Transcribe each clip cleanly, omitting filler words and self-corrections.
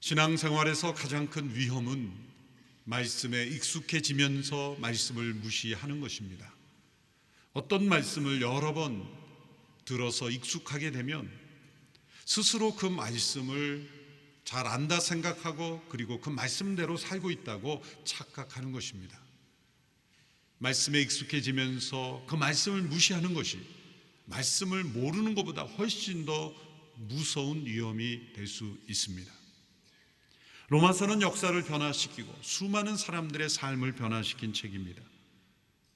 신앙생활에서 가장 큰 위험은 말씀에 익숙해지면서 말씀을 무시하는 것입니다. 어떤 말씀을 여러 번 들어서 익숙하게 되면 스스로 그 말씀을 잘 안다 생각하고 그리고 그 말씀대로 살고 있다고 착각하는 것입니다. 말씀에 익숙해지면서 그 말씀을 무시하는 것이 말씀을 모르는 것보다 훨씬 더 무서운 위험이 될 수 있습니다. 로마서는 역사를 변화시키고 수많은 사람들의 삶을 변화시킨 책입니다.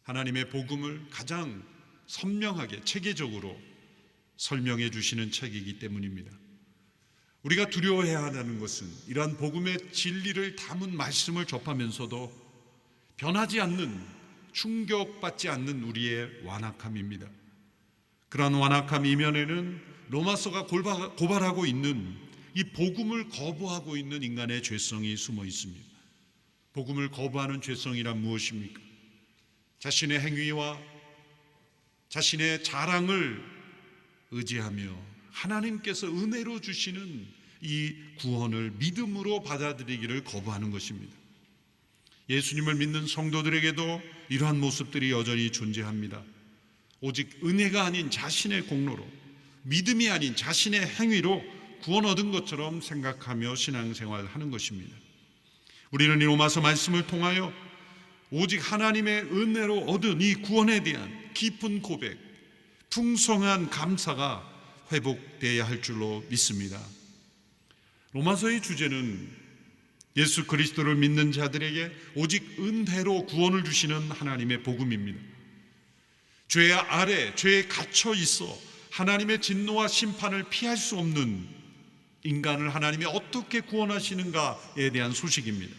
하나님의 복음을 가장 선명하게 체계적으로 설명해 주시는 책이기 때문입니다. 우리가 두려워해야 한다는 것은 이러한 복음의 진리를 담은 말씀을 접하면서도 변하지 않는, 충격받지 않는 우리의 완악함입니다. 그러한 완악함 이면에는 로마서가 고발하고 있는 이 복음을 거부하고 있는 인간의 죄성이 숨어 있습니다. 복음을 거부하는 죄성이란 무엇입니까? 자신의 행위와 자신의 자랑을 의지하며 하나님께서 은혜로 주시는 이 구원을 믿음으로 받아들이기를 거부하는 것입니다. 예수님을 믿는 성도들에게도 이러한 모습들이 여전히 존재합니다. 오직 은혜가 아닌 자신의 공로로, 믿음이 아닌 자신의 행위로 구원 얻은 것처럼 생각하며 신앙생활하는 것입니다. 우리는 이 로마서 말씀을 통하여 오직 하나님의 은혜로 얻은 이 구원에 대한 깊은 고백, 풍성한 감사가 회복되어야 할 줄로 믿습니다. 로마서의 주제는 예수 그리스도를 믿는 자들에게 오직 은혜로 구원을 주시는 하나님의 복음입니다. 죄 아래, 죄에 갇혀 있어 하나님의 진노와 심판을 피할 수 없는 인간을 하나님이 어떻게 구원하시는가에 대한 소식입니다.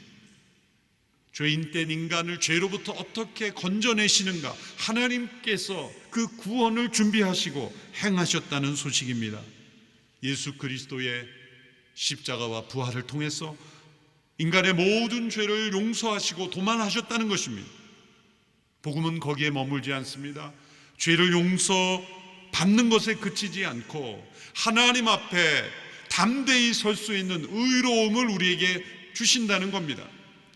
죄인된 인간을 죄로부터 어떻게 건져내시는가, 하나님께서 그 구원을 준비하시고 행하셨다는 소식입니다. 예수 그리스도의 십자가와 부활을 통해서 인간의 모든 죄를 용서하시고 도만하셨다는 것입니다. 복음은 거기에 머물지 않습니다. 죄를 용서받는 것에 그치지 않고 하나님 앞에 담대히 설 수 있는 의로움을 우리에게 주신다는 겁니다.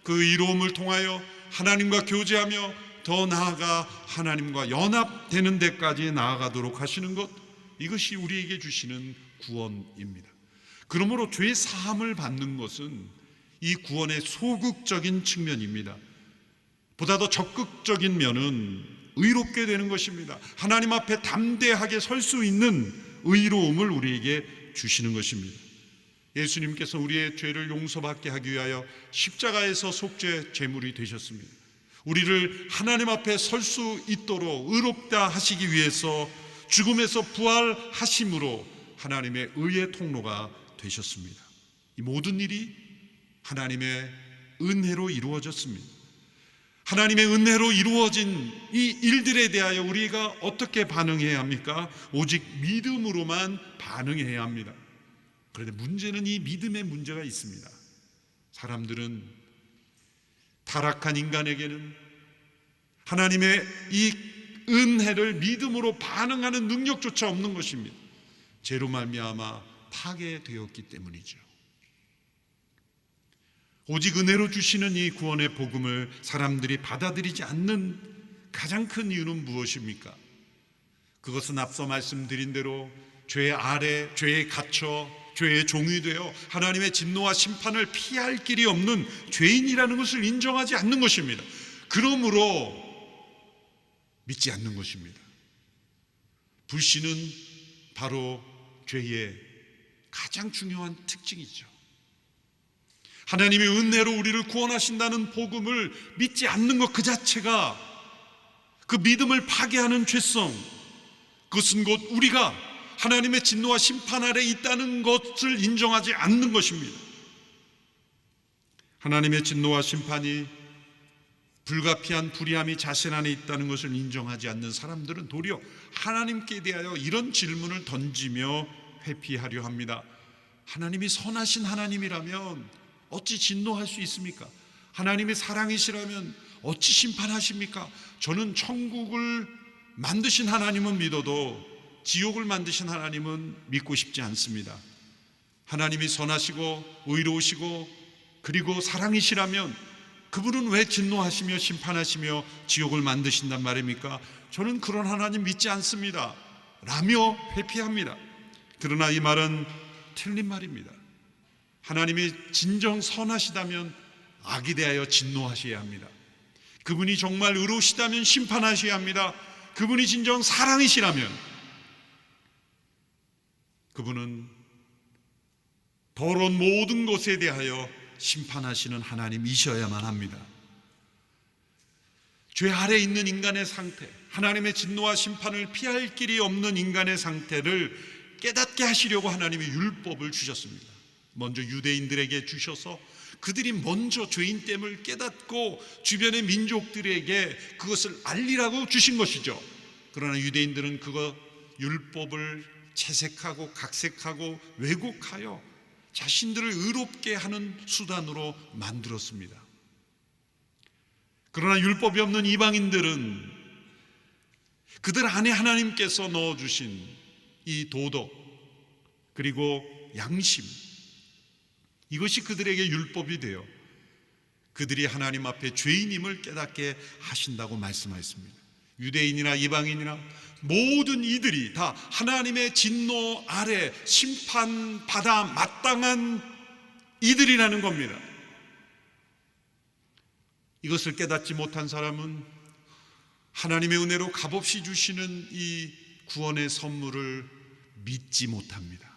그 의로움을 통하여 하나님과 교제하며 더 나아가 하나님과 연합되는 데까지 나아가도록 하시는 것, 이것이 우리에게 주시는 구원입니다. 그러므로 죄 사함을 받는 것은 이 구원의 소극적인 측면입니다. 보다 더 적극적인 면은 의롭게 되는 것입니다. 하나님 앞에 담대하게 설 수 있는 의로움을 우리에게 주시는 것입니다. 예수님께서 우리의 죄를 용서받게 하기 위하여 십자가에서 속죄 제물이 되셨습니다. 우리를 하나님 앞에 설 수 있도록 의롭다 하시기 위해서 죽음에서 부활하심으로 하나님의 의의 통로가 되셨습니다. 이 모든 일이 하나님의 은혜로 이루어졌습니다. 하나님의 은혜로 이루어진 이 일들에 대하여 우리가 어떻게 반응해야 합니까? 오직 믿음으로만 반응해야 합니다. 그런데 문제는 이 믿음의 문제가 있습니다. 사람들은, 타락한 인간에게는 하나님의 이 은혜를 믿음으로 반응하는 능력조차 없는 것입니다. 죄로 말미암아 파괴되었기 때문이죠. 오직 은혜로 주시는 이 구원의 복음을 사람들이 받아들이지 않는 가장 큰 이유는 무엇입니까? 그것은 앞서 말씀드린 대로 죄 아래, 죄에 갇혀 죄의 종이 되어 하나님의 진노와 심판을 피할 길이 없는 죄인이라는 것을 인정하지 않는 것입니다. 그러므로 믿지 않는 것입니다. 불신은 바로 죄의 가장 중요한 특징이죠. 하나님의 은혜로 우리를 구원하신다는 복음을 믿지 않는 것 그 자체가 그 믿음을 파괴하는 죄성, 그것은 곧 우리가 하나님의 진노와 심판 아래 있다는 것을 인정하지 않는 것입니다. 하나님의 진노와 심판이 불가피한 불의함이 자신 안에 있다는 것을 인정하지 않는 사람들은 도리어 하나님께 대하여 이런 질문을 던지며 회피하려 합니다. 하나님이 선하신 하나님이라면 어찌 진노할 수 있습니까? 하나님이 사랑이시라면 어찌 심판하십니까? 저는 천국을 만드신 하나님은 믿어도 지옥을 만드신 하나님은 믿고 싶지 않습니다. 하나님이 선하시고 의로우시고 그리고 사랑이시라면 그분은 왜 진노하시며 심판하시며 지옥을 만드신단 말입니까? 저는 그런 하나님 믿지 않습니다 라며 회피합니다. 그러나 이 말은 틀린 말입니다. 하나님이 진정 선하시다면 악에 대하여 진노하셔야 합니다. 그분이 정말 의로우시다면 심판하셔야 합니다. 그분이 진정 사랑이시라면 그분은 더러운 모든 것에 대하여 심판하시는 하나님이셔야만 합니다. 죄 아래 있는 인간의 상태, 하나님의 진노와 심판을 피할 길이 없는 인간의 상태를 깨닫게 하시려고 하나님이 율법을 주셨습니다. 먼저 유대인들에게 주셔서 그들이 먼저 죄인됨을 깨닫고 주변의 민족들에게 그것을 알리라고 주신 것이죠. 그러나 유대인들은 그거 율법을 채색하고 각색하고 왜곡하여 자신들을 의롭게 하는 수단으로 만들었습니다. 그러나 율법이 없는 이방인들은 그들 안에 하나님께서 넣어주신 이 도덕 그리고 양심, 이것이 그들에게 율법이 되어 그들이 하나님 앞에 죄인임을 깨닫게 하신다고 말씀하였습니다. 유대인이나 이방인이나 모든 이들이 다 하나님의 진노 아래 심판받아 마땅한 이들이라는 겁니다. 이것을 깨닫지 못한 사람은 하나님의 은혜로 값없이 주시는 이 구원의 선물을 믿지 못합니다.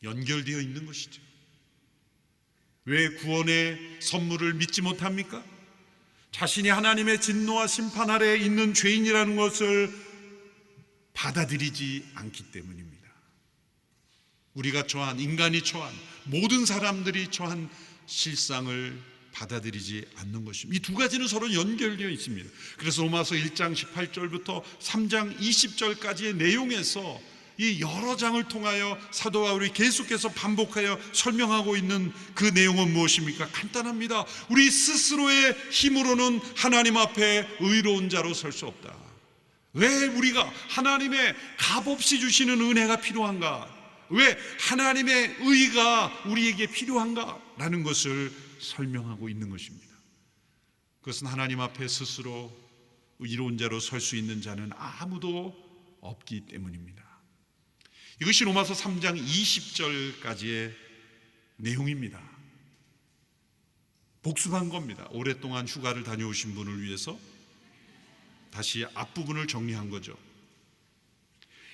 연결되어 있는 것이죠. 왜 구원의 선물을 믿지 못합니까? 자신이 하나님의 진노와 심판 아래에 있는 죄인이라는 것을 받아들이지 않기 때문입니다. 우리가 처한, 인간이 처한, 모든 사람들이 처한 실상을 받아들이지 않는 것입니다. 이 두 가지는 서로 연결되어 있습니다. 그래서 로마서 1장 18절부터 3장 20절까지의 내용에서 이 여러 장을 통하여 사도 바울이 계속해서 반복하여 설명하고 있는 그 내용은 무엇입니까? 간단합니다. 우리 스스로의 힘으로는 하나님 앞에 의로운 자로 설 수 없다. 왜 우리가 하나님의 값없이 주시는 은혜가 필요한가? 왜 하나님의 의가 우리에게 필요한가? 라는 것을 설명하고 있는 것입니다. 그것은 하나님 앞에 스스로 의로운 자로 설 수 있는 자는 아무도 없기 때문입니다. 이것이 로마서 3장 20절까지의 내용입니다. 복습한 겁니다. 오랫동안 휴가를 다녀오신 분을 위해서 다시 앞부분을 정리한 거죠.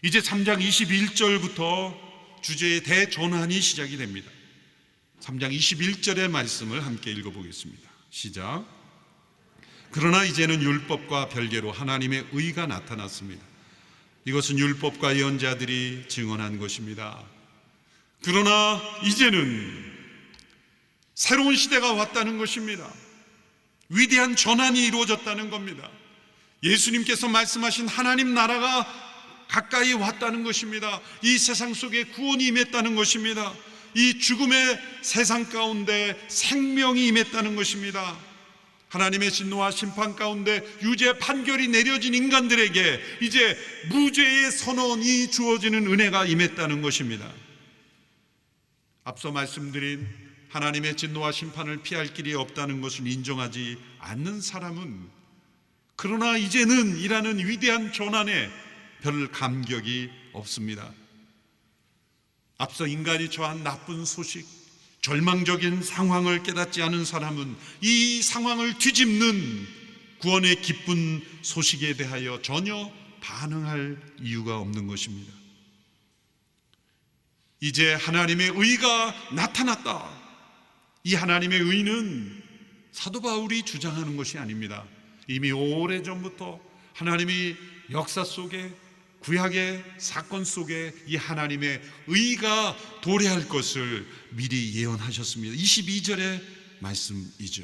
이제 3장 21절부터 주제의 대전환이 시작이 됩니다. 3장 21절의 말씀을 함께 읽어보겠습니다. 시작. 그러나 이제는 율법과 별개로 하나님의 의가 나타났습니다. 이것은 율법과 예언자들이 증언한 것입니다. 그러나 이제는 새로운 시대가 왔다는 것입니다. 위대한 전환이 이루어졌다는 겁니다. 예수님께서 말씀하신 하나님 나라가 가까이 왔다는 것입니다. 이 세상 속에 구원이 임했다는 것입니다. 이 죽음의 세상 가운데 생명이 임했다는 것입니다. 하나님의 진노와 심판 가운데 유죄 판결이 내려진 인간들에게 이제 무죄의 선언이 주어지는 은혜가 임했다는 것입니다. 앞서 말씀드린 하나님의 진노와 심판을 피할 길이 없다는 것을 인정하지 않는 사람은 그러나 이제는 이라는 위대한 전환에 별 감격이 없습니다. 앞서 인간이 처한 나쁜 소식, 절망적인 상황을 깨닫지 않은 사람은 이 상황을 뒤집는 구원의 기쁜 소식에 대하여 전혀 반응할 이유가 없는 것입니다. 이제 하나님의 의가 나타났다. 이 하나님의 의는 사도 바울이 주장하는 것이 아닙니다. 이미 오래전부터 하나님이 역사 속에 구약의 사건 속에 이 하나님의 의가 도래할 것을 미리 예언하셨습니다. 22절의 말씀이죠.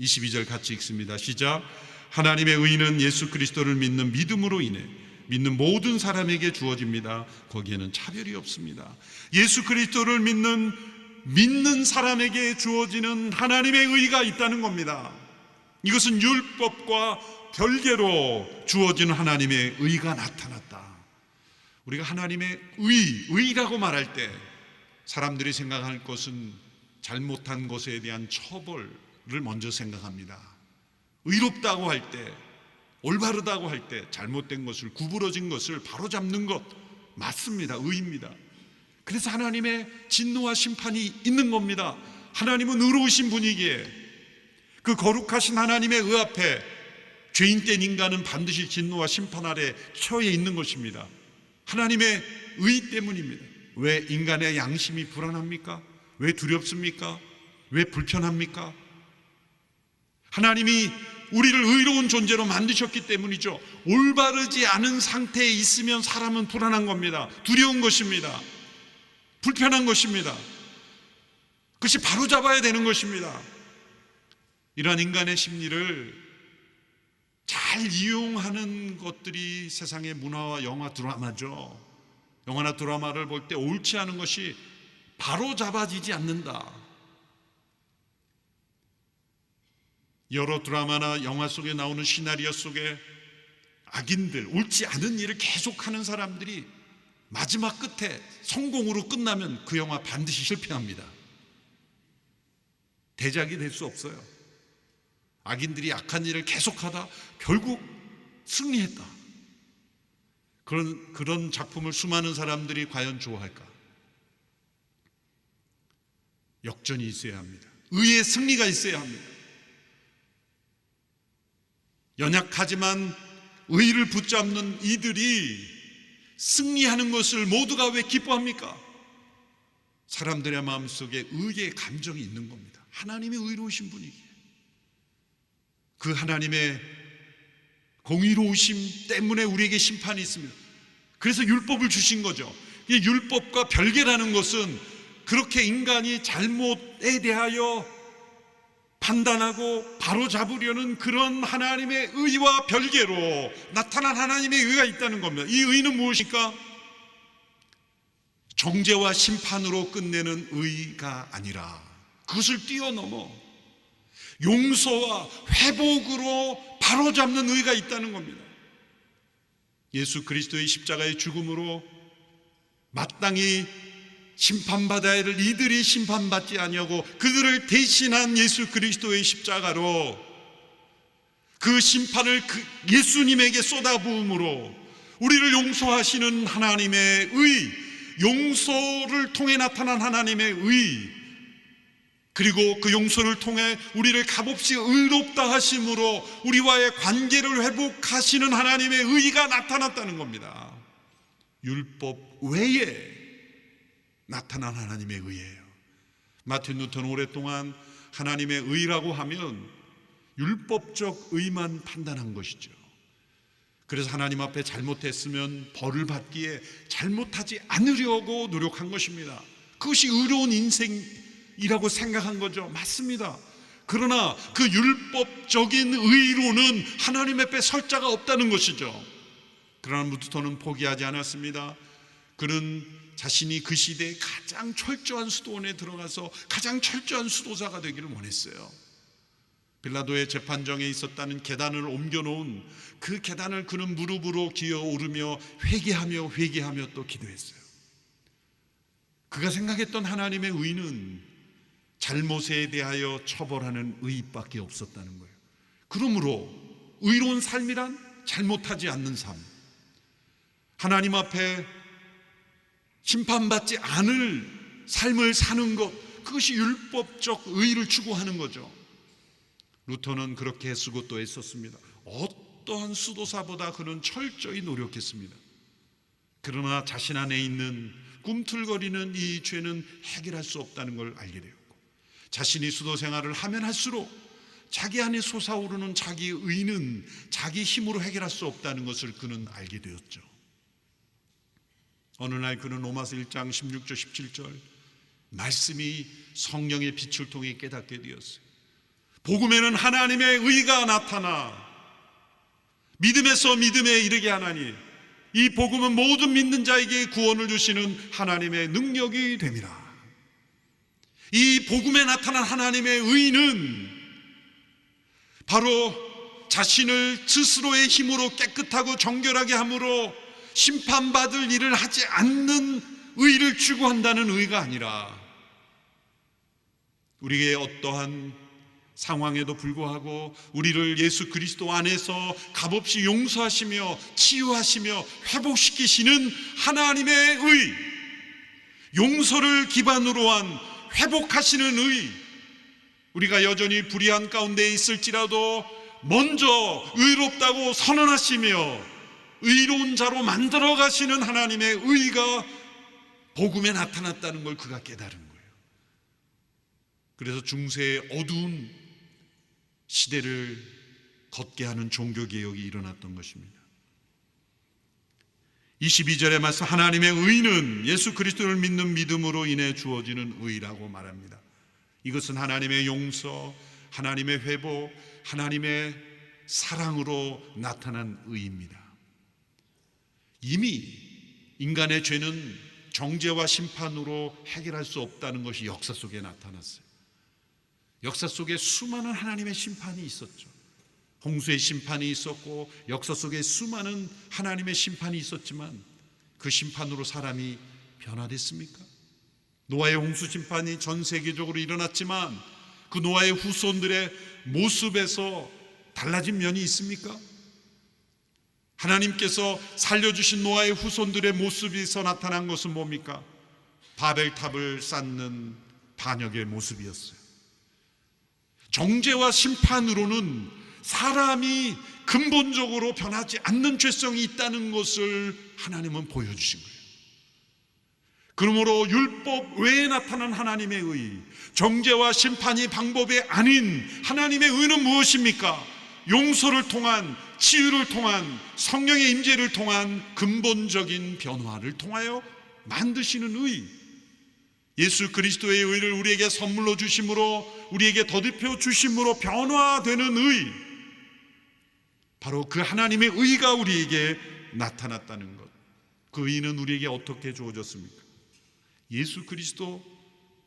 22절 같이 읽습니다. 시작. 하나님의 의는 예수 그리스도를 믿는 믿음으로 인해 믿는 모든 사람에게 주어집니다. 거기에는 차별이 없습니다. 예수 그리스도를 믿는 사람에게 주어지는 하나님의 의가 있다는 겁니다. 이것은 율법과 별개로 주어지는 하나님의 의가 나타났다. 우리가 하나님의 의라고 말할 때 사람들이 생각할 것은 잘못한 것에 대한 처벌을 먼저 생각합니다. 의롭다고 할 때, 올바르다고 할 때 잘못된 것을, 구부러진 것을 바로잡는 것 맞습니다. 의입니다. 그래서 하나님의 진노와 심판이 있는 겁니다. 하나님은 의로우신 분이기에 그 거룩하신 하나님의 의 앞에 죄인된 인간은 반드시 진노와 심판 아래 처해 있는 것입니다. 하나님의 의 때문입니다. 왜 인간의 양심이 불안합니까? 왜 두렵습니까? 왜 불편합니까? 하나님이 우리를 의로운 존재로 만드셨기 때문이죠. 올바르지 않은 상태에 있으면 사람은 불안한 겁니다. 두려운 것입니다. 불편한 것입니다. 그것이 바로잡아야 되는 것입니다. 이러한 인간의 심리를 잘 이용하는 것들이 세상의 문화와 영화, 드라마죠. 영화나 드라마를 볼 때 옳지 않은 것이 바로잡아지지 않는다. 여러 드라마나 영화 속에 나오는 시나리오 속에 악인들, 옳지 않은 일을 계속하는 사람들이 마지막 끝에 성공으로 끝나면 그 영화 반드시 실패합니다. 대작이 될 수 없어요. 악인들이 악한 일을 계속하다 결국 승리했다. 그런 작품을 수많은 사람들이 과연 좋아할까? 역전이 있어야 합니다. 의의 승리가 있어야 합니다. 연약하지만 의를 붙잡는 이들이 승리하는 것을 모두가 왜 기뻐합니까? 사람들의 마음속에 의의 감정이 있는 겁니다. 하나님이 의로우신 분이기에 그 하나님의 공의로우심 때문에 우리에게 심판이 있습니다. 그래서 율법을 주신 거죠. 이 율법과 별개라는 것은 그렇게 인간이 잘못에 대하여 판단하고 바로잡으려는 그런 하나님의 의와 별개로 나타난 하나님의 의가 있다는 겁니다. 이 의는 무엇일까? 정죄와 심판으로 끝내는 의가 아니라 그것을 뛰어넘어 용서와 회복으로 바로잡는 의가 있다는 겁니다. 예수 그리스도의 십자가의 죽음으로 마땅히 심판받아야 할 이들이 심판받지 아니하고 그들을 대신한 예수 그리스도의 십자가로 그 심판을 예수님에게 쏟아부음으로 우리를 용서하시는 하나님의 의, 용서를 통해 나타난 하나님의 의, 그리고 그 용서를 통해 우리를 값없이 의롭다 하심으로 우리와의 관계를 회복하시는 하나님의 의가 나타났다는 겁니다. 율법 외에 나타난 하나님의 의예요. 마틴 루터는 오랫동안 하나님의 의라고 하면 율법적 의만 판단한 것이죠. 그래서 하나님 앞에 잘못했으면 벌을 받기에 잘못하지 않으려고 노력한 것입니다. 그것이 의로운 인생이라고 생각한 거죠. 맞습니다. 그러나 그 율법적인 의로는 하나님 앞에 설 자가 없다는 것이죠. 그러나 루터는 포기하지 않았습니다. 그는 자신이 그 시대에 가장 철저한 수도원에 들어가서 가장 철저한 수도자가 되기를 원했어요. 빌라도의 재판정에 있었다는 계단을 옮겨놓은 그 계단을 그는 무릎으로 기어오르며 회개하며 또 기도했어요. 그가 생각했던 하나님의 의는 잘못에 대하여 처벌하는 의밖에 없었다는 거예요. 그러므로 의로운 삶이란 잘못하지 않는 삶, 하나님 앞에 심판받지 않을 삶을 사는 것, 그것이 율법적 의를 추구하는 거죠. 루터는 그렇게 애쓰고 또 애썼습니다. 어떠한 수도사보다 그는 철저히 노력했습니다. 그러나 자신 안에 있는 꿈틀거리는 이 죄는 해결할 수 없다는 걸 알게 되었고, 자신이 수도 생활을 하면 할수록 자기 안에 솟아오르는 자기 의는 자기 힘으로 해결할 수 없다는 것을 그는 알게 되었죠. 어느 날 그는 로마서 1장 16절 17절 말씀이 성령의 빛을 통해 깨닫게 되었어요. 복음에는 하나님의 의가 나타나 믿음에서 믿음에 이르게 하나니 이 복음은 모든 믿는 자에게 구원을 주시는 하나님의 능력이 됨이라. 이 복음에 나타난 하나님의 의는 바로 자신을 스스로의 힘으로 깨끗하고 정결하게 함으로 심판받을 일을 하지 않는 의를 추구한다는 의가 아니라 우리의 어떠한 상황에도 불구하고 우리를 예수 그리스도 안에서 값없이 용서하시며 치유하시며 회복시키시는 하나님의 의, 용서를 기반으로 한 회복하시는 의, 우리가 여전히 불의한 가운데 있을지라도 먼저 의롭다고 선언하시며 의로운 자로 만들어 가시는 하나님의 의가 복음에 나타났다는 걸 그가 깨달은 거예요. 그래서 중세의 어두운 시대를 걷게 하는 종교개혁이 일어났던 것입니다. 22절의 말씀, 하나님의 의는 예수 그리스도를 믿는 믿음으로 인해 주어지는 의라고 말합니다. 이것은 하나님의 용서, 하나님의 회복, 하나님의 사랑으로 나타난 의입니다. 이미 인간의 죄는 정죄와 심판으로 해결할 수 없다는 것이 역사 속에 나타났어요. 역사 속에 수많은 하나님의 심판이 있었죠. 홍수의 심판이 있었고 역사 속에 수많은 하나님의 심판이 있었지만 그 심판으로 사람이 변화됐습니까? 노아의 홍수 심판이 전 세계적으로 일어났지만 그 노아의 후손들의 모습에서 달라진 면이 있습니까? 하나님께서 살려주신 노아의 후손들의 모습에서 나타난 것은 뭡니까? 바벨탑을 쌓는 반역의 모습이었어요. 정죄와 심판으로는 사람이 근본적으로 변하지 않는 죄성이 있다는 것을 하나님은 보여주신 거예요. 그러므로 율법 외에 나타난 하나님의 의, 정죄와 심판이 방법이 아닌 하나님의 의는 무엇입니까? 용서를 통한, 치유를 통한, 성령의 임재를 통한 근본적인 변화를 통하여 만드시는 의, 예수 그리스도의 의를 우리에게 선물로 주심으로, 우리에게 더듬혀 주심으로 변화되는 의, 바로 그 하나님의 의가 우리에게 나타났다는 것. 그 의는 우리에게 어떻게 주어졌습니까? 예수 그리스도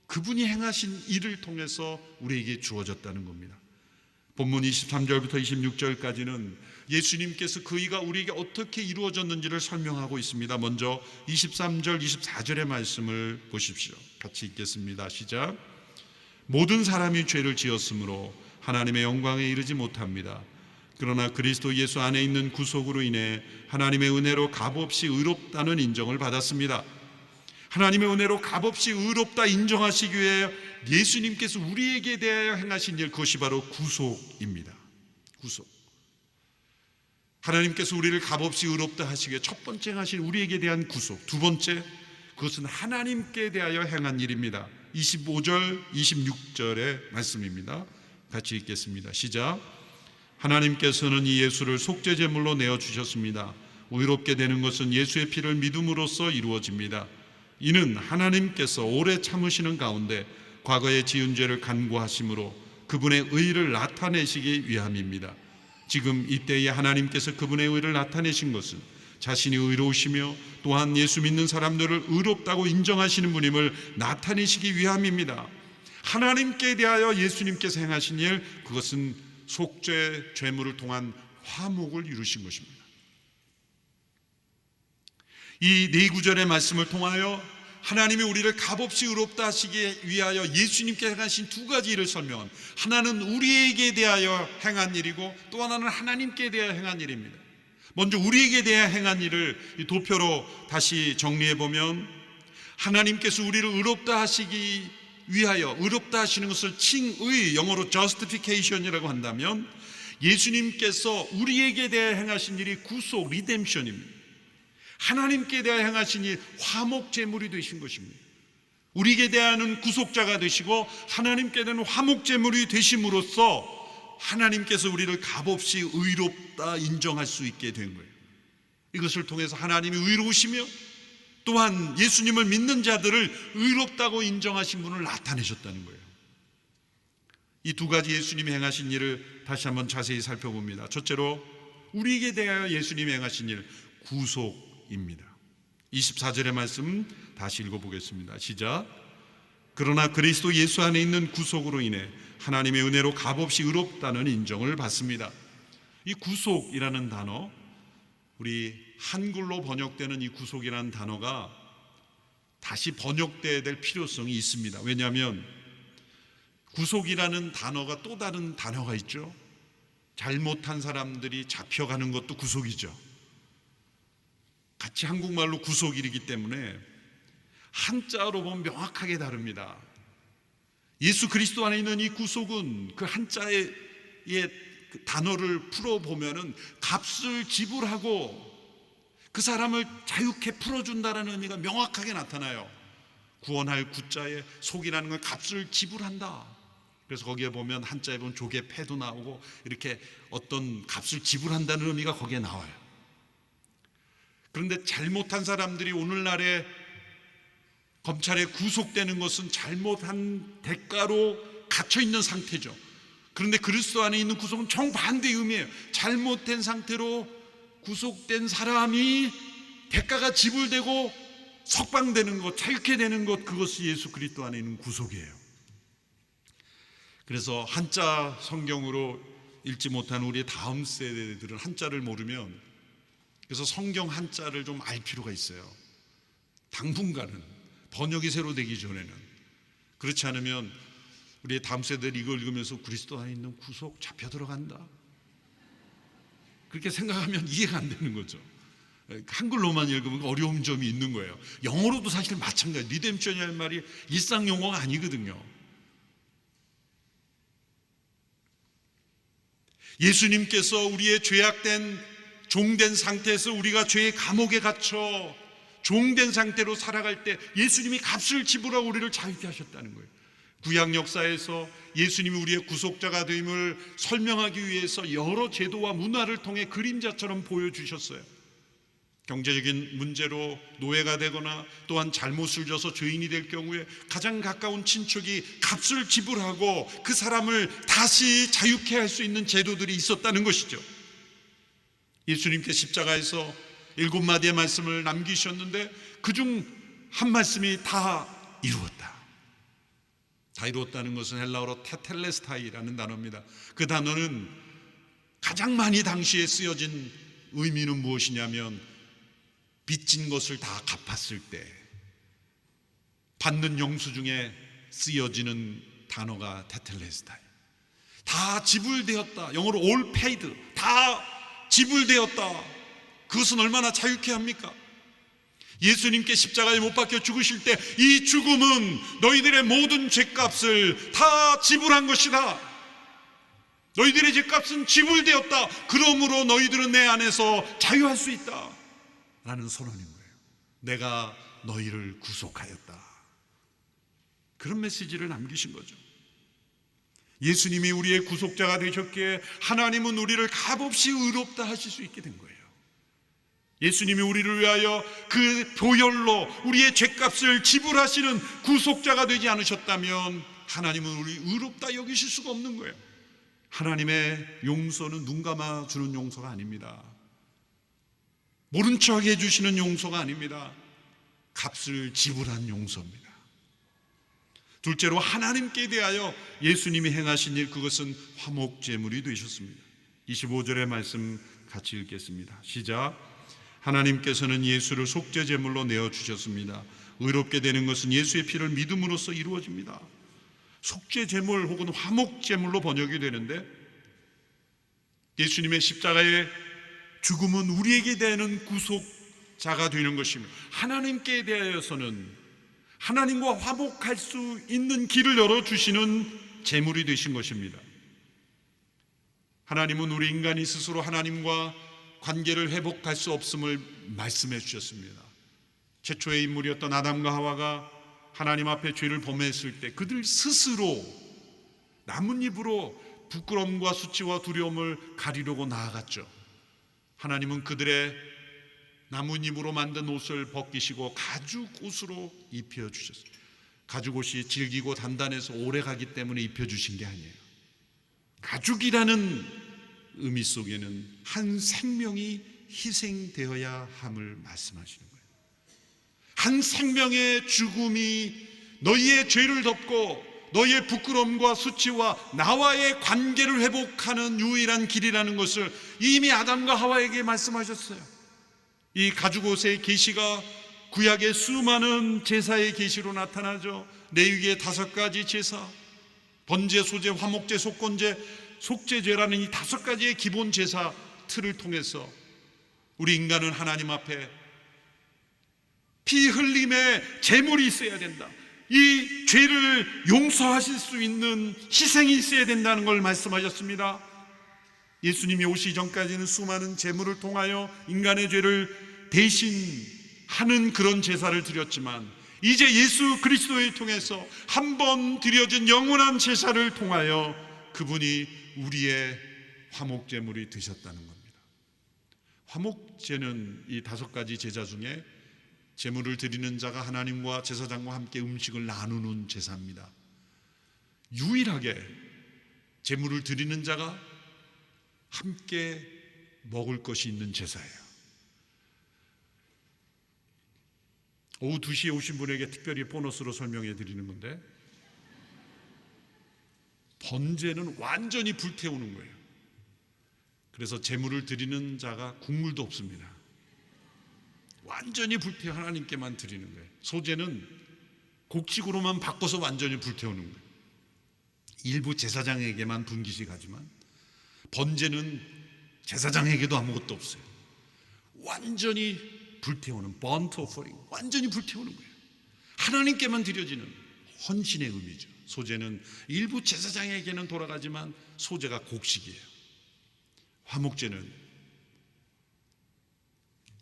그분이 행하신 일을 통해서 우리에게 주어졌다는 겁니다. 본문 23절부터 26절까지는 예수님께서 그 의가 우리에게 어떻게 이루어졌는지를 설명하고 있습니다. 먼저 23절, 24절의 말씀을 보십시오. 같이 읽겠습니다. 시작. 모든 사람이 죄를 지었으므로 하나님의 영광에 이르지 못합니다. 그러나 그리스도 예수 안에 있는 구속으로 인해 하나님의 은혜로 값없이 의롭다는 인정을 받았습니다. 하나님의 은혜로 값없이 의롭다 인정하시기 위해 예수님께서 우리에게 대하여 행하신 일, 그것이 바로 구속입니다. 구속. 하나님께서 우리를 값없이 의롭다 하시기 위해 첫 번째 하신 우리에게 대한 구속, 두 번째, 그것은 하나님께 대하여 행한 일입니다. 25절, 26절의 말씀입니다. 같이 읽겠습니다. 시작. 하나님께서는 이 예수를 속죄제물로 내어주셨습니다. 의롭게 되는 것은 예수의 피를 믿음으로써 이루어집니다. 이는 하나님께서 오래 참으시는 가운데 과거에 지은 죄를 간구하심으로 그분의 의를 나타내시기 위함입니다. 지금 이때에 하나님께서 그분의 의를 나타내신 것은 자신이 의로우시며 또한 예수 믿는 사람들을 의롭다고 인정하시는 분임을 나타내시기 위함입니다. 하나님께 대하여 예수님께서 행하신 일, 그것은 속죄 제물을 통한 화목을 이루신 것입니다. 이 네 구절의 말씀을 통하여 하나님이 우리를 값없이 의롭다 하시기 위하여 예수님께 행하신 두 가지 일을 설명한, 하나는 우리에게 대하여 행한 일이고 또 하나는 하나님께 대하여 행한 일입니다. 먼저 우리에게 대하여 행한 일을 도표로 다시 정리해 보면, 하나님께서 우리를 의롭다 하시기 위하여, 의롭다 하시는 것을 칭의, 영어로 justification이라고 한다면, 예수님께서 우리에게 대하여 행하신 일이 구속, 리뎀션입니다. 하나님께 대하여 행하신 일, 화목 제물이 되신 것입니다. 우리에게 대하여는 구속자가 되시고 하나님께 대한 화목 제물이 되심으로써 하나님께서 우리를 값없이 의롭다 인정할 수 있게 된 거예요. 이것을 통해서 하나님이 의로우시며 또한 예수님을 믿는 자들을 의롭다고 인정하신 분을 나타내셨다는 거예요. 이 두 가지 예수님이 행하신 일을 다시 한번 자세히 살펴봅니다. 첫째로 우리에게 대하여 예수님이 행하신 일, 구속입니다. 24절의 말씀 다시 읽어보겠습니다. 시작. 그러나 그리스도 예수 안에 있는 구속으로 인해 하나님의 은혜로 값없이 의롭다는 인정을 받습니다. 이 구속이라는 단어, 우리 한글로 번역되는 이 구속이라는 단어가 다시 번역돼야 될 필요성이 있습니다. 왜냐하면 구속이라는 단어가 또 다른 단어가 있죠. 잘못한 사람들이 잡혀가는 것도 구속이죠. 같이 한국말로 구속이기 때문에 한자로 보면 명확하게 다릅니다. 예수 그리스도 안에 있는 이 구속은 그 한자의 그 단어를 풀어보면은 값을 지불하고 그 사람을 자유케 풀어준다는 의미가 명확하게 나타나요. 구원할 구자에 속이라는 건 값을 지불한다. 그래서 거기에 보면 한자에 보면 조개 패도 나오고 이렇게 어떤 값을 지불한다는 의미가 거기에 나와요. 그런데 잘못한 사람들이 오늘날에 검찰에 구속되는 것은 잘못한 대가로 갇혀있는 상태죠. 그런데 그리스도 안에 있는 구속은 정반대의 의미예요. 잘못된 상태로 구속된 사람이 대가가 지불되고 석방되는 것, 자유케 되는 것, 그것이 예수 그리스도 안에 있는 구속이에요. 그래서 한자 성경으로 읽지 못한 우리의 다음 세대들은 한자를 모르면, 그래서 성경 한자를 좀 알 필요가 있어요. 당분간은 번역이 새로 되기 전에는. 그렇지 않으면 우리의 다음 세대들이 이걸 읽으면서 그리스도 안에 있는 구속 잡혀 들어간다, 그렇게 생각하면 이해가 안 되는 거죠. 한글로만 읽으면 어려운 점이 있는 거예요. 영어로도 사실 마찬가지. 리뎀션이라는 말이 일상 용어가 아니거든요. 예수님께서 우리의 죄악된 종된 상태에서 우리가 죄의 감옥에 갇혀 종된 상태로 살아갈 때 예수님이 값을 지불하고 우리를 자유케 하셨다는 거예요. 구약 역사에서 예수님이 우리의 구속자가 됨을 설명하기 위해서 여러 제도와 문화를 통해 그림자처럼 보여주셨어요. 경제적인 문제로 노예가 되거나 또한 잘못을 져서 죄인이 될 경우에 가장 가까운 친척이 값을 지불하고 그 사람을 다시 자유케 할 수 있는 제도들이 있었다는 것이죠. 예수님께 십자가에서 7마디의 말씀을 남기셨는데 그중 한 말씀이 다 이루었다. 다 이루었다는 것은 헬라어로 테텔레스타이라는 단어입니다. 그 단어는 가장 많이 당시에 쓰여진 의미는 무엇이냐면 빚진 것을 다 갚았을 때 받는 영수증에 쓰여지는 단어가 테텔레스타이. 다 지불되었다. 영어로 all paid. 다 지불되었다. 그것은 얼마나 자유케 합니까? 예수님께 십자가에 못 박혀 죽으실 때 이 죽음은 너희들의 모든 죄값을 다 지불한 것이다. 너희들의 죄값은 지불되었다. 그러므로 너희들은 내 안에서 자유할 수 있다 라는 선언인 거예요. 내가 너희를 구속하였다. 그런 메시지를 남기신 거죠. 예수님이 우리의 구속자가 되셨기에 하나님은 우리를 값없이 의롭다 하실 수 있게 된 거예요. 예수님이 우리를 위하여 그 보혈로 우리의 죄값을 지불하시는 구속자가 되지 않으셨다면 하나님은 우리 의롭다 여기실 수가 없는 거예요. 하나님의 용서는 눈 감아주는 용서가 아닙니다. 모른 척 해주시는 용서가 아닙니다. 값을 지불한 용서입니다. 둘째로 하나님께 대하여 예수님이 행하신 일, 그것은 화목제물이 되셨습니다. 25절의 말씀 같이 읽겠습니다. 시작. 하나님께서는 예수를 속죄제물로 내어주셨습니다. 의롭게 되는 것은 예수의 피를 믿음으로써 이루어집니다. 속죄제물 혹은 화목제물로 번역이 되는데, 예수님의 십자가의 죽음은 우리에게 대한 구속자가 되는 것입니다. 하나님께 대하여서는 하나님과 화목할 수 있는 길을 열어주시는 제물이 되신 것입니다. 하나님은 우리 인간이 스스로 하나님과 관계를 회복할 수 없음을 말씀해 주셨습니다. 최초의 인물이었던 아담과 하와가 하나님 앞에 죄를 범했을 때 그들 스스로 나뭇잎으로 부끄러움과 수치와 두려움을 가리려고 나아갔죠. 하나님은 그들의 나뭇잎으로 만든 옷을 벗기시고 가죽 옷으로 입혀주셨어요. 가죽 옷이 질기고 단단해서 오래가기 때문에 입혀주신 게 아니에요. 가죽이라는 의미 속에는 한 생명이 희생되어야 함을 말씀하시는 거예요. 한 생명의 죽음이 너희의 죄를 덮고 너희의 부끄러움과 수치와 나와의 관계를 회복하는 유일한 길이라는 것을 이미 아담과 하와에게 말씀하셨어요. 이 가죽옷의 계시가 구약의 수많은 제사의 계시로 나타나죠. 레위기의 5가지 제사, 번제, 소제, 화목제, 속건제, 속죄제라는 이 5가지의 기본 제사 틀을 통해서 우리 인간은 하나님 앞에 피 흘림의 제물이 있어야 된다, 이 죄를 용서하실 수 있는 희생이 있어야 된다는 걸 말씀하셨습니다. 예수님이 오시기 전까지는 수많은 제물을 통하여 인간의 죄를 대신하는 그런 제사를 드렸지만, 이제 예수 그리스도를 통해서 한 번 드려진 영원한 제사를 통하여 그분이 우리의 화목제물이 되셨다는 겁니다. 화목제는 이 5가지 제사 중에 제물을 드리는 자가 하나님과 제사장과 함께 음식을 나누는 제사입니다. 유일하게 제물을 드리는 자가 함께 먹을 것이 있는 제사예요. 오후 2시에 오신 분에게 특별히 보너스로 설명해 드리는 건데, 번제는 완전히 불태우는 거예요. 그래서 제물을 드리는 자가 국물도 없습니다. 완전히 불태워 하나님께만 드리는 거예요. 소제는 곡식으로만 바꿔서 완전히 불태우는 거예요. 일부 제사장에게만 분깃이 가지만, 번제는 제사장에게도 아무것도 없어요. 완전히 불태우는 burnt offering, 완전히 불태우는 거예요. 하나님께만 드려지는 헌신의 의미죠. 소제는 일부 제사장에게는 돌아가지만 소제가 곡식이에요. 화목제는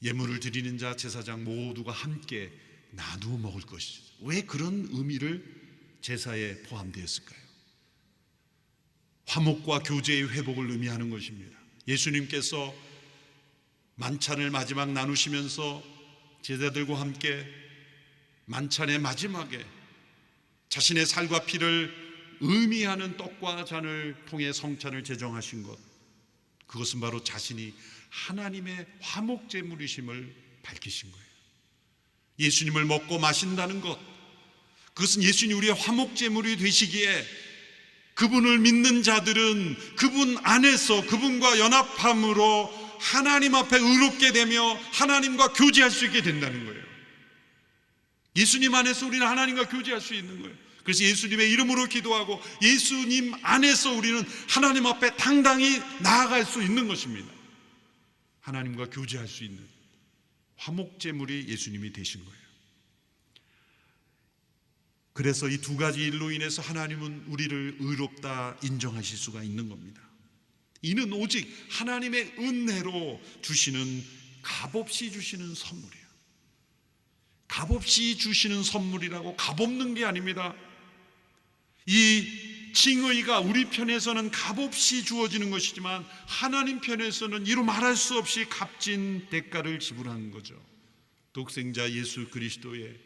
예물을 드리는 자, 제사장 모두가 함께 나누어 먹을 것이죠. 왜 그런 의미를 제사에 포함되었을까요? 화목과 교제의 회복을 의미하는 것입니다. 예수님께서 만찬을 마지막 나누시면서 제자들과 함께 만찬의 마지막에 자신의 살과 피를 의미하는 떡과 잔을 통해 성찬을 제정하신 것, 그것은 바로 자신이 하나님의 화목제물이심을 밝히신 거예요. 예수님을 먹고 마신다는 것, 그것은 예수님이 우리의 화목제물이 되시기에 그분을 믿는 자들은 그분 안에서 그분과 연합함으로 하나님 앞에 의롭게 되며 하나님과 교제할 수 있게 된다는 거예요. 예수님 안에서 우리는 하나님과 교제할 수 있는 거예요. 그래서 예수님의 이름으로 기도하고 예수님 안에서 우리는 하나님 앞에 당당히 나아갈 수 있는 것입니다. 하나님과 교제할 수 있는 화목제물이 예수님이 되신 거예요. 그래서 이 2가지 일로 인해서 하나님은 우리를 의롭다 인정하실 수가 있는 겁니다. 이는 오직 하나님의 은혜로 주시는, 값없이 주시는 선물이에요. 값없이 주시는 선물이라고 값없는 게 아닙니다. 이 칭의가 우리 편에서는 값없이 주어지는 것이지만 하나님 편에서는 이루 말할 수 없이 값진 대가를 지불한 거죠. 독생자 예수 그리스도의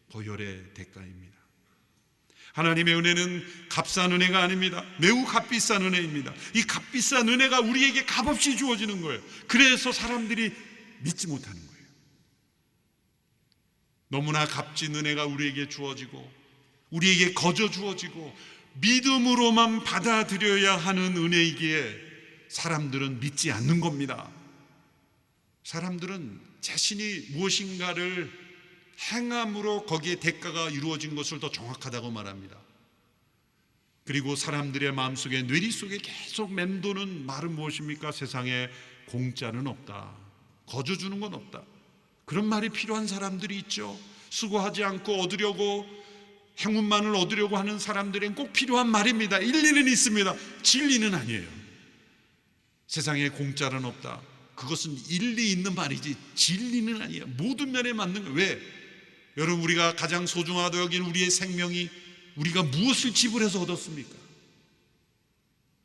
보혈의 대가입니다. 하나님의 은혜는 값싼 은혜가 아닙니다. 매우 값비싼 은혜입니다. 이 값비싼 은혜가 우리에게 값없이 주어지는 거예요. 그래서 사람들이 믿지 못하는 거예요. 너무나 값진 은혜가 우리에게 주어지고 우리에게 거저 주어지고 믿음으로만 받아들여야 하는 은혜이기에 사람들은 믿지 않는 겁니다. 사람들은 자신이 무엇인가를 행함으로 거기에 대가가 이루어진 것을 더 정확하다고 말합니다. 그리고 사람들의 마음속에, 뇌리 속에 계속 맴도는 말은 무엇입니까? 세상에 공짜는 없다, 거저 주는 건 없다. 그런 말이 필요한 사람들이 있죠. 수고하지 않고 얻으려고, 행운만을 얻으려고 하는 사람들은 꼭 필요한 말입니다. 일리는 있습니다. 진리는 아니에요. 세상에 공짜는 없다, 그것은 일리 있는 말이지 진리는 아니에요. 모든 면에 맞는 거예요. 왜? 여러분, 우리가 가장 소중하다고 여기는 우리의 생명이 우리가 무엇을 지불해서 얻었습니까?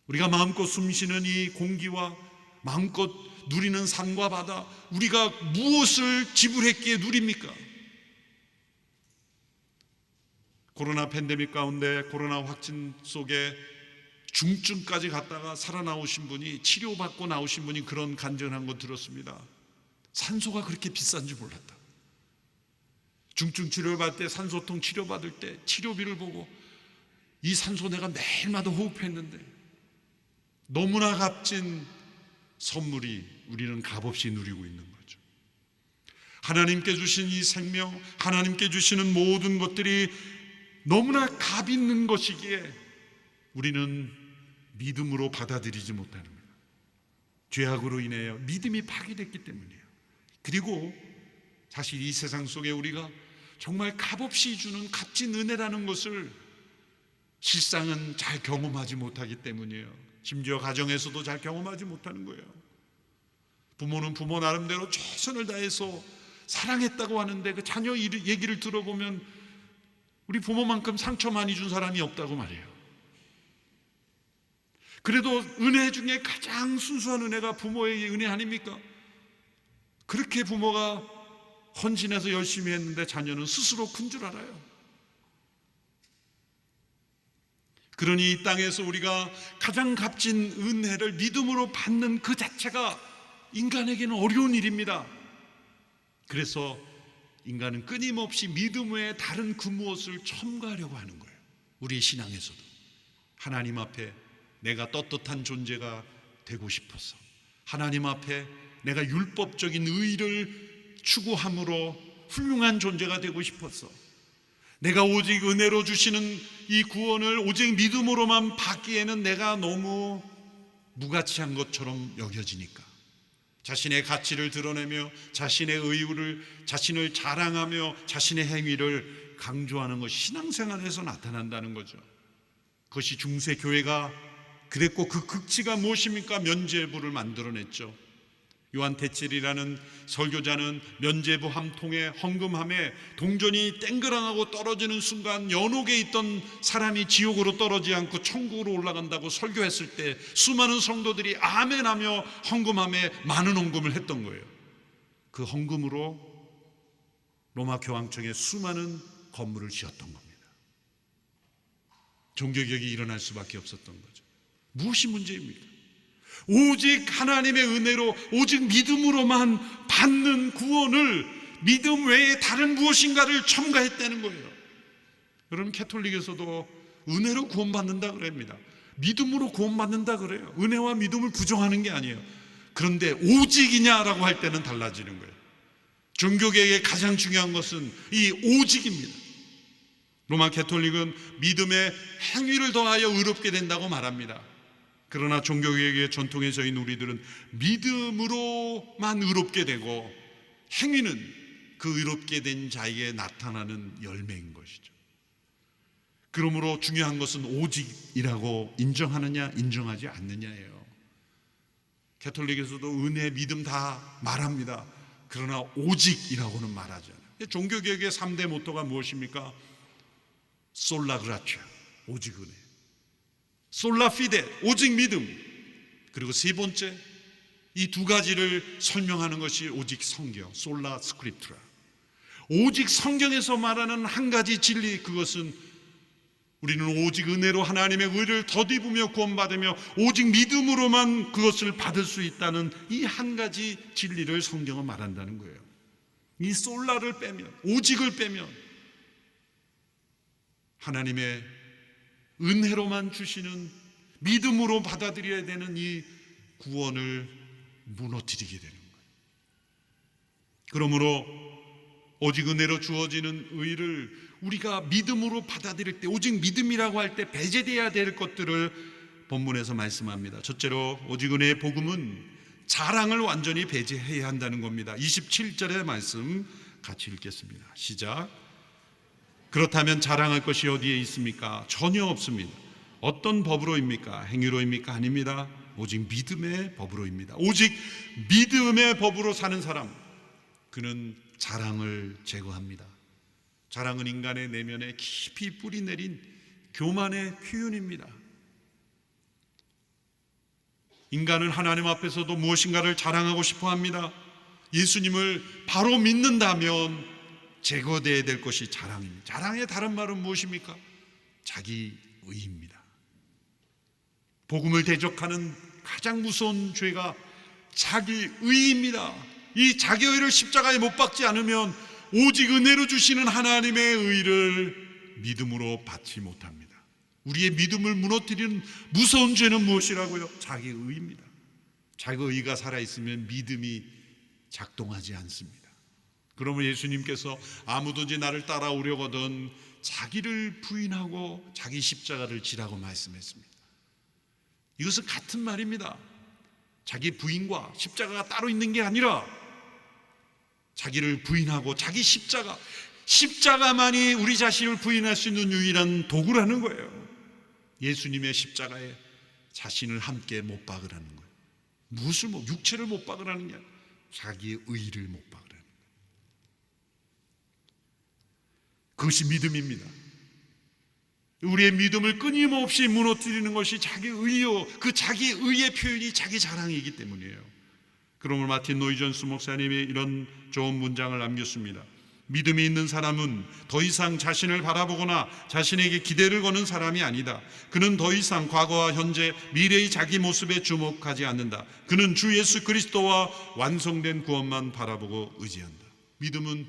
우리가 마음껏 숨쉬는 이 공기와 마음껏 누리는 산과 바다, 우리가 무엇을 지불했기에 누립니까? 코로나 팬데믹 가운데 코로나 확진 속에 중증까지 갔다가 살아나오신 분이, 치료받고 나오신 분이 그런 간증한 거 들었습니다. 산소가 그렇게 비싼 줄 몰랐다. 중증 치료받을 때, 산소통 치료받을 때 치료비를 보고 이 산소 내가 매일마다 호흡했는데, 너무나 값진 선물이 우리는 값없이 누리고 있는 거죠. 하나님께 주신 이 생명, 하나님께 주시는 모든 것들이 너무나 값 있는 것이기에 우리는 믿음으로 받아들이지 못하는 거예요. 죄악으로 인하여 믿음이 파괴됐기 때문이에요. 그리고 사실 이 세상 속에 우리가 정말 값없이 주는 값진 은혜라는 것을 실상은 잘 경험하지 못하기 때문이에요. 심지어 가정에서도 잘 경험하지 못하는 거예요. 부모는 부모 나름대로 최선을 다해서 사랑했다고 하는데 그 자녀 얘기를 들어보면 우리 부모만큼 상처 많이 준 사람이 없다고 말해요. 그래도 은혜 중에 가장 순수한 은혜가 부모의 은혜 아닙니까? 그렇게 부모가 헌신해서 열심히 했는데 자녀는 스스로 큰 줄 알아요. 그러니 이 땅에서 우리가 가장 값진 은혜를 믿음으로 받는 그 자체가 인간에게는 어려운 일입니다. 그래서 인간은 끊임없이 믿음 외에 다른 그 무엇을 첨가하려고 하는 거예요. 우리의 신앙에서도 하나님 앞에 내가 떳떳한 존재가 되고 싶어서, 하나님 앞에 내가 율법적인 의의를 추구함으로 훌륭한 존재가 되고 싶어서, 내가 오직 은혜로 주시는 이 구원을 오직 믿음으로만 받기에는 내가 너무 무가치한 것처럼 여겨지니까 자신의 가치를 드러내며 자신의 의의를, 자신을 자랑하며 자신의 행위를 강조하는 것이 신앙생활에서 나타난다는 거죠. 그것이 중세 교회가 그랬고, 그 극치가 무엇입니까? 면죄부를 만들어냈죠. 요한 테첼이라는 설교자는 면죄부 한 통에 헌금함에 동전이 땡그랑하고 떨어지는 순간 연옥에 있던 사람이 지옥으로 떨어지지 않고 천국으로 올라간다고 설교했을 때 수많은 성도들이 아멘하며 헌금함에 많은 헌금을 했던 거예요. 그 헌금으로 로마 교황청에 수많은 건물을 지었던 겁니다. 종교개혁이 일어날 수밖에 없었던 거죠. 무엇이 문제입니까? 오직 하나님의 은혜로, 오직 믿음으로만 받는 구원을 믿음 외에 다른 무엇인가를 첨가했다는 거예요. 여러분, 캐톨릭에서도 은혜로 구원받는다 그럽니다. 믿음으로 구원받는다 그래요. 은혜와 믿음을 부정하는 게 아니에요. 그런데 오직이냐라고 할 때는 달라지는 거예요. 종교개혁의 가장 중요한 것은 이 오직입니다. 로마 캐톨릭은 믿음에 행위를 더하여 의롭게 된다고 말합니다. 그러나 종교개혁의 전통에 서인 우리들은 믿음으로만 의롭게 되고 행위는 그 의롭게 된 자에게 나타나는 열매인 것이죠. 그러므로 중요한 것은 오직이라고 인정하느냐 인정하지 않느냐예요. 캐톨릭에서도 은혜, 믿음 다 말합니다. 그러나 오직이라고는 말하지 않아요. 종교개혁의 3대 모토가 무엇입니까? 솔라 그라티아, 오직 은혜. 솔라 피데, 오직 믿음. 그리고 세 번째, 이 두 가지를 설명하는 것이 오직 성경, 솔라 스크립투라. 오직 성경에서 말하는 한 가지 진리, 그것은 우리는 오직 은혜로 하나님의 의를 덧입으며 구원받으며 오직 믿음으로만 그것을 받을 수 있다는 이 한 가지 진리를 성경은 말한다는 거예요. 이 솔라를 빼면, 오직을 빼면 하나님의 은혜로만 주시는, 믿음으로 받아들여야 되는 이 구원을 무너뜨리게 되는 거예요. 그러므로 오직 은혜로 주어지는 의를 우리가 믿음으로 받아들일 때, 오직 믿음이라고 할 때 배제되어야 될 것들을 본문에서 말씀합니다. 첫째로 오직 은혜의 복음은 자랑을 완전히 배제해야 한다는 겁니다. 27절의 말씀 같이 읽겠습니다. 시작. 그렇다면 자랑할 것이 어디에 있습니까? 전혀 없습니다. 어떤 법으로입니까? 행위로입니까? 아닙니다. 오직 믿음의 법으로입니다. 오직 믿음의 법으로 사는 사람, 그는 자랑을 제거합니다. 자랑은 인간의 내면에 깊이 뿌리 내린 교만의 표현입니다. 인간은 하나님 앞에서도 무엇인가를 자랑하고 싶어 합니다. 예수님을 바로 믿는다면 제거되어야 될 것이 자랑입니다. 자랑의 다른 말은 무엇입니까? 자기 의입니다. 복음을 대적하는 가장 무서운 죄가 자기 의입니다. 이 자기 의를 십자가에 못 박지 않으면 오직 은혜로 주시는 하나님의 의를 믿음으로 받지 못합니다. 우리의 믿음을 무너뜨리는 무서운 죄는 무엇이라고요? 자기 의입니다. 자기 의가 살아있으면 믿음이 작동하지 않습니다. 그러면 예수님께서 아무든지 나를 따라오려거든 자기를 부인하고 자기 십자가를 지라고 말씀했습니다. 이것은 같은 말입니다. 자기 부인과 십자가가 따로 있는 게 아니라 자기를 부인하고 자기 십자가만이 우리 자신을 부인할 수 있는 유일한 도구라는 거예요. 예수님의 십자가에 자신을 함께 못 박으라는 거예요. 무엇을 육체를 못 박으라는 게 아니라 자기의 의를 못 박으라는 거예요. 그것이 믿음입니다. 우리의 믿음을 끊임없이 무너뜨리는 것이 자기 의요, 그 자기 의의 표현이 자기 자랑이기 때문이에요. 그러므로 마틴 노이전스 목사님이 이런 좋은 문장을 남겼습니다. 믿음이 있는 사람은 더 이상 자신을 바라보거나 자신에게 기대를 거는 사람이 아니다. 그는 더 이상 과거와 현재, 미래의 자기 모습에 주목하지 않는다. 그는 주 예수 그리스도와 완성된 구원만 바라보고 의지한다. 믿음은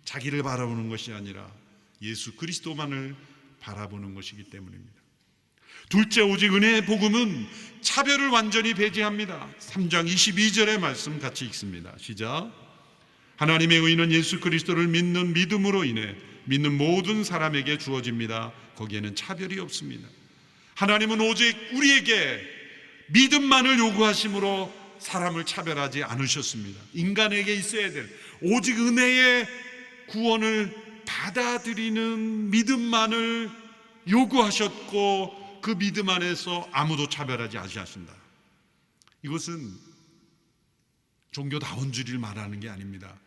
자기를 바라보는 것이 아니라 예수 그리스도만을 바라보는 것이기 때문입니다. 둘째, 오직 은혜의 복음은 차별을 완전히 배제합니다. 3장 22절의 말씀 같이 읽습니다. 시작. 하나님의 의는 예수 그리스도를 믿는 믿음으로 인해 믿는 모든 사람에게 주어집니다. 거기에는 차별이 없습니다. 하나님은 오직 우리에게 믿음만을 요구하심으로 사람을 차별하지 않으셨습니다. 인간에게 있어야 될 오직 은혜의 구원을 받아들이는 믿음만을 요구하셨고 그 믿음 안에서 아무도 차별하지 않으신다. 이것은 종교다원주의를 말하는 게 아닙니다.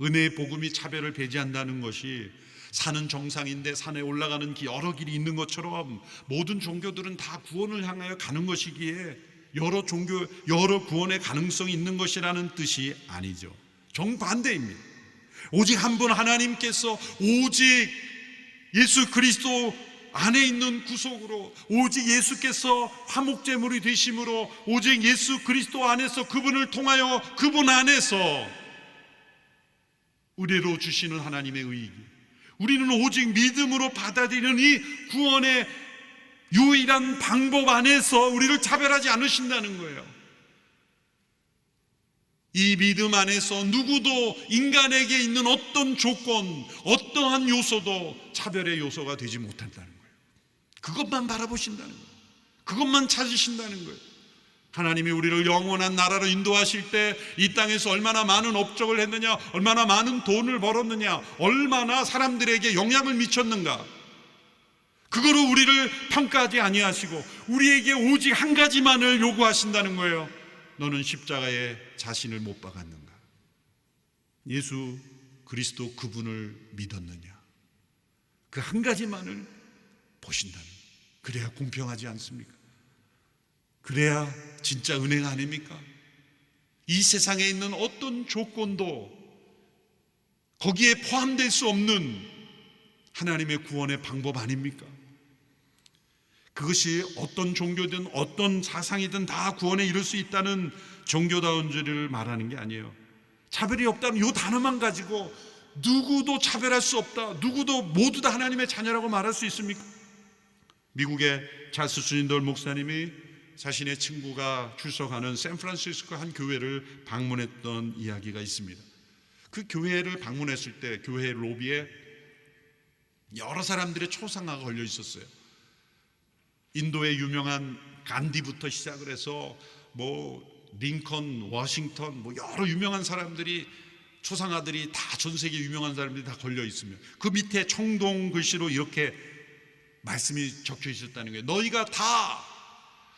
은혜의 복음이 차별을 배제한다는 것이 산은 정상인데 산에 올라가는 여러 길이 있는 것처럼 모든 종교들은 다 구원을 향하여 가는 것이기에 여러 종교, 여러 구원의 가능성이 있는 것이라는 뜻이 아니죠. 정반대입니다. 오직 한 분 하나님께서 오직 예수 그리스도 안에 있는 구속으로, 오직 예수께서 화목제물이 되심으로, 오직 예수 그리스도 안에서 그분을 통하여 그분 안에서 우리로 주시는 하나님의 의이기, 우리는 오직 믿음으로 받아들이는 이 구원의 유일한 방법 안에서 우리를 차별하지 않으신다는 거예요. 이 믿음 안에서 누구도 인간에게 있는 어떤 조건, 어떠한 요소도 차별의 요소가 되지 못한다는 거예요. 그것만 바라보신다는 거예요. 그것만 찾으신다는 거예요. 하나님이 우리를 영원한 나라로 인도하실 때 이 땅에서 얼마나 많은 업적을 했느냐, 얼마나 많은 돈을 벌었느냐, 얼마나 사람들에게 영향을 미쳤는가, 그거로 우리를 평가하지 아니하시고 우리에게 오직 한 가지만을 요구하신다는 거예요. 너는 십자가에 자신을 못 박았는가? 예수 그리스도 그분을 믿었느냐? 그 한 가지만을 보신다는 거예요. 그래야 공평하지 않습니까? 그래야 진짜 은혜가 아닙니까? 이 세상에 있는 어떤 조건도 거기에 포함될 수 없는 하나님의 구원의 방법 아닙니까? 그것이 어떤 종교든 어떤 사상이든 다 구원에 이룰 수 있다는 종교다운주의를 말하는 게 아니에요. 차별이 없다는 이 단어만 가지고 누구도 차별할 수 없다, 누구도 모두 다 하나님의 자녀라고 말할 수 있습니까? 미국의 찰스 스윈돌 목사님이 자신의 친구가 출석하는 샌프란시스코 한 교회를 방문했던 이야기가 있습니다. 그 교회를 방문했을 때 교회 로비에 여러 사람들의 초상화가 걸려 있었어요. 인도의 유명한 간디부터 시작을 해서 링컨, 워싱턴, 여러 유명한 사람들이, 초상화들이 다 전 세계 유명한 사람들이 다 걸려 있으며 그 밑에 청동 글씨로 이렇게 말씀이 적혀 있었다는 거예요. 너희가 다,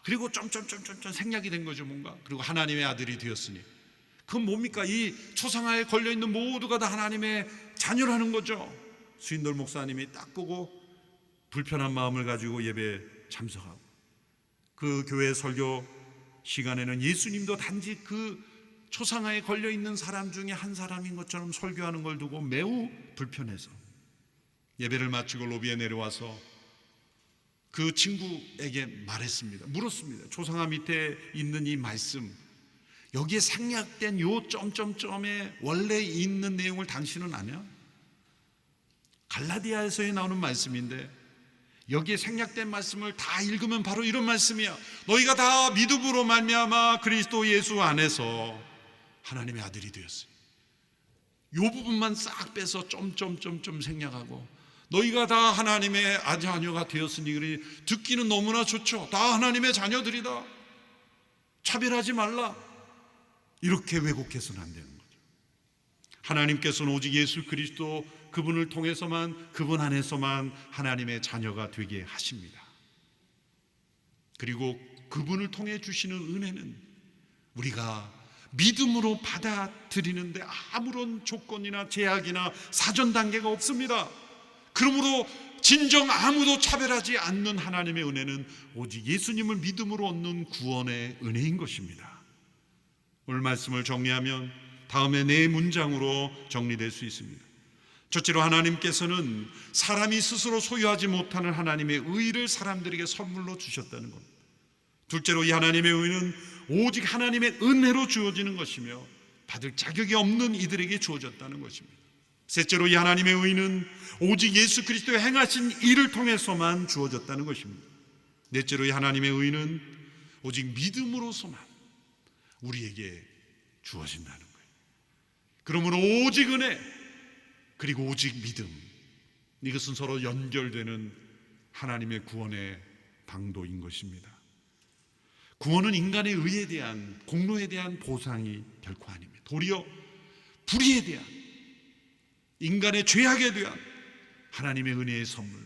그리고 점점점점점 생략이 된 거죠, 뭔가. 그리고 하나님의 아들이 되었으니. 그건 뭡니까? 이 초상화에 걸려 있는 모두가 다 하나님의 자녀라는 거죠. 스윈돌 목사님이 딱 보고 불편한 마음을 가지고 예배에 참석하고, 그 교회 설교 시간에는 예수님도 단지 그 초상화에 걸려 있는 사람 중에 한 사람인 것처럼 설교하는 걸 두고 매우 불편해서 예배를 마치고 로비에 내려와서 그 친구에게 말했습니다. 물었습니다. 초상화 밑에 있는 이 말씀, 여기에 생략된 요 점점점에 원래 있는 내용을 당신은 아냐? 갈라디아에서 나오는 말씀인데 여기에 생략된 말씀을 다 읽으면 바로 이런 말씀이야. 너희가 다 믿음으로 말미암아 그리스도 예수 안에서 하나님의 아들이 되었으니. 요 부분만 싹 빼서 점점점점 생략하고 너희가 다 하나님의 자녀가 되었으니 그러니 듣기는 너무나 좋죠. 다 하나님의 자녀들이다. 차별하지 말라. 이렇게 왜곡해서는 안 되는 거죠. 하나님께서는 오직 예수 그리스도 그분을 통해서만, 그분 안에서만 하나님의 자녀가 되게 하십니다. 그리고 그분을 통해 주시는 은혜는 우리가 믿음으로 받아들이는데 아무런 조건이나 제약이나 사전 단계가 없습니다. 그러므로 진정 아무도 차별하지 않는 하나님의 은혜는 오직 예수님을 믿음으로 얻는 구원의 은혜인 것입니다. 오늘 말씀을 정리하면 다음에 네 문장으로 정리될 수 있습니다. 첫째로, 하나님께서는 사람이 스스로 소유하지 못하는 하나님의 의를 사람들에게 선물로 주셨다는 겁니다. 둘째로, 이 하나님의 의는 오직 하나님의 은혜로 주어지는 것이며 받을 자격이 없는 이들에게 주어졌다는 것입니다. 셋째로, 이 하나님의 의는 오직 예수 그리스도의 행하신 일을 통해서만 주어졌다는 것입니다. 넷째로, 이 하나님의 의는 오직 믿음으로서만 우리에게 주어진다는 거예요. 그러므로 오직 은혜 그리고 오직 믿음, 이것은 서로 연결되는 하나님의 구원의 방도인 것입니다. 구원은 인간의 의에 대한, 공로에 대한 보상이 결코 아닙니다. 도리어 불의에 대한, 인간의 죄악에 대한 하나님의 은혜의 선물,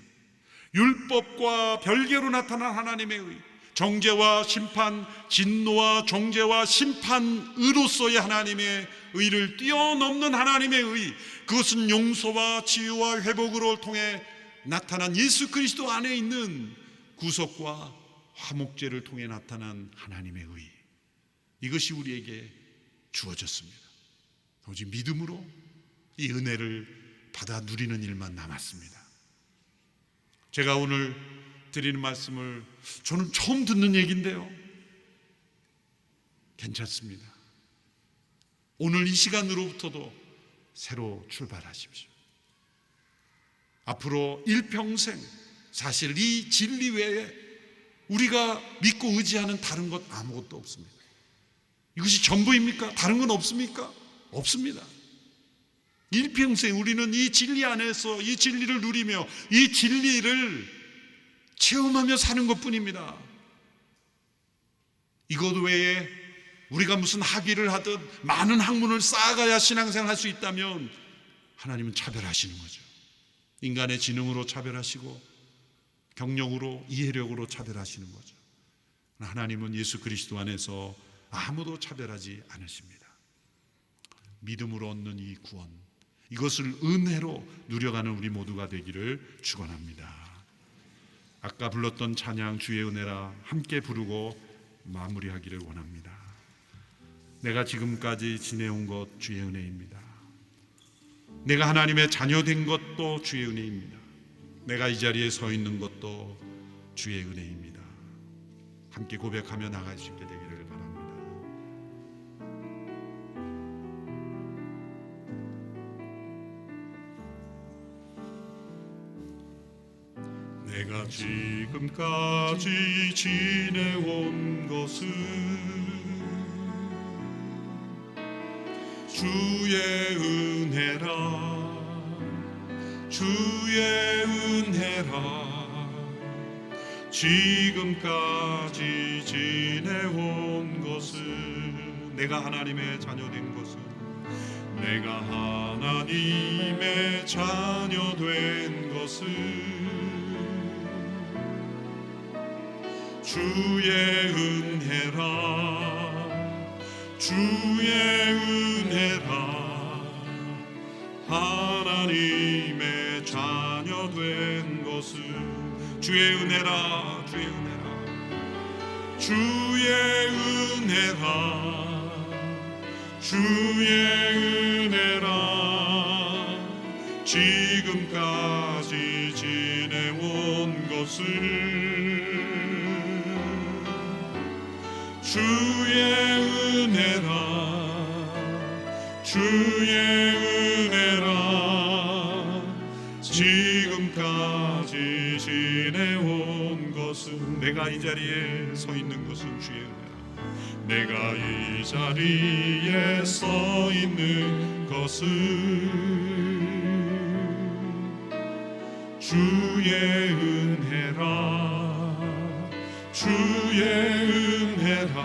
율법과 별개로 나타난 하나님의 의, 정죄와 심판, 진노와 정죄와 심판으로서의 하나님의 의를 뛰어넘는 하나님의 의, 그것은 용서와 치유와 회복으로 통해 나타난 예수 그리스도 안에 있는 구속과 화목제를 통해 나타난 하나님의 의, 이것이 우리에게 주어졌습니다. 오직 믿음으로 이 은혜를 받아 누리는 일만 남았습니다. 제가 오늘 드리는 말씀을 저는 처음 듣는 얘기인데요, 괜찮습니다. 오늘 이 시간으로부터도 새로 출발하십시오. 앞으로 일평생 사실 이 진리 외에 우리가 믿고 의지하는 다른 것 아무것도 없습니다. 이것이 전부입니까? 다른 건 없습니까? 없습니다. 일평생 우리는 이 진리 안에서 이 진리를 누리며 이 진리를 체험하며 사는 것뿐입니다. 이것 외에 우리가 무슨 학위를 하든 많은 학문을 쌓아가야 신앙생활 할 수 있다면 하나님은 차별하시는 거죠. 인간의 지능으로 차별하시고 경력으로, 이해력으로 차별하시는 거죠. 하나님은 예수 그리스도 안에서 아무도 차별하지 않으십니다. 믿음으로 얻는 이 구원, 이것을 은혜로 누려가는 우리 모두가 되기를 축원합니다. 아까 불렀던 찬양 주의 은혜라 함께 부르고 마무리하기를 원합니다. 내가 지금까지 지내온 것 주의 은혜입니다. 내가 하나님의 자녀 된 것도 주의 은혜입니다. 내가 이 자리에 서 있는 것도 주의 은혜입니다. 함께 고백하며 나갈 수 있게 되기를 바랍니다. 내가 지금까지 지내온 것은 주의 은혜라, 주의 은혜라. 지금까지 지내온 것은, 내가 하나님의 자녀 된 것은, 내가 하나님의 자녀 된 것은 주의 은혜라, 주의 은혜라. 하나님의 자녀 된 것은 주의 은혜라, 주의 은혜라, 주의 은혜라, 주의 은혜라. 지금까지 지내온 것은 주의 은혜라, 주의 은혜라. 지금까지 지내온 것은, 내가 이 자리에 서 있는 것은 주의 은혜라. 내가 이 자리에 서 있는 것은 주의 은혜라, 주의 은혜라.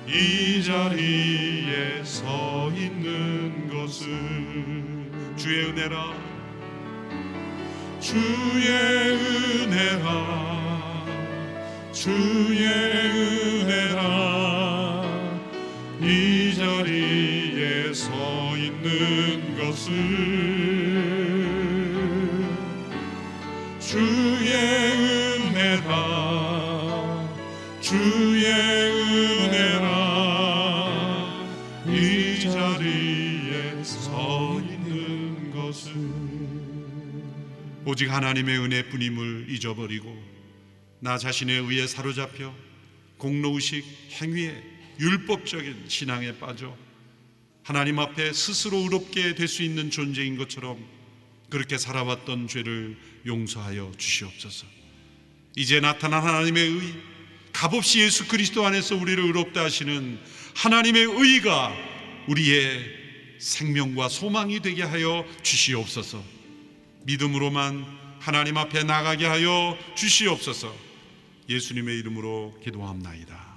이 자리에 서 있는 것은 주의 은혜라, 주의 은혜라, 주의 은혜라. 이 자리에 서 있는 것은 주의 은혜라, 주의 은혜라. 이 자리에 서 있는 것은 오직 하나님의 은혜뿐임을 잊어버리고 나 자신에 의해 사로잡혀 공로의식, 행위에 율법적인 신앙에 빠져 하나님 앞에 스스로 의롭게 될 수 있는 존재인 것처럼 그렇게 살아왔던 죄를 용서하여 주시옵소서. 이제 나타난 하나님의 의, 값없이 예수 그리스도 안에서 우리를 의롭다 하시는 하나님의 의가 우리의 생명과 소망이 되게 하여 주시옵소서. 믿음으로만 하나님 앞에 나가게 하여 주시옵소서. 예수님의 이름으로 기도합나이다.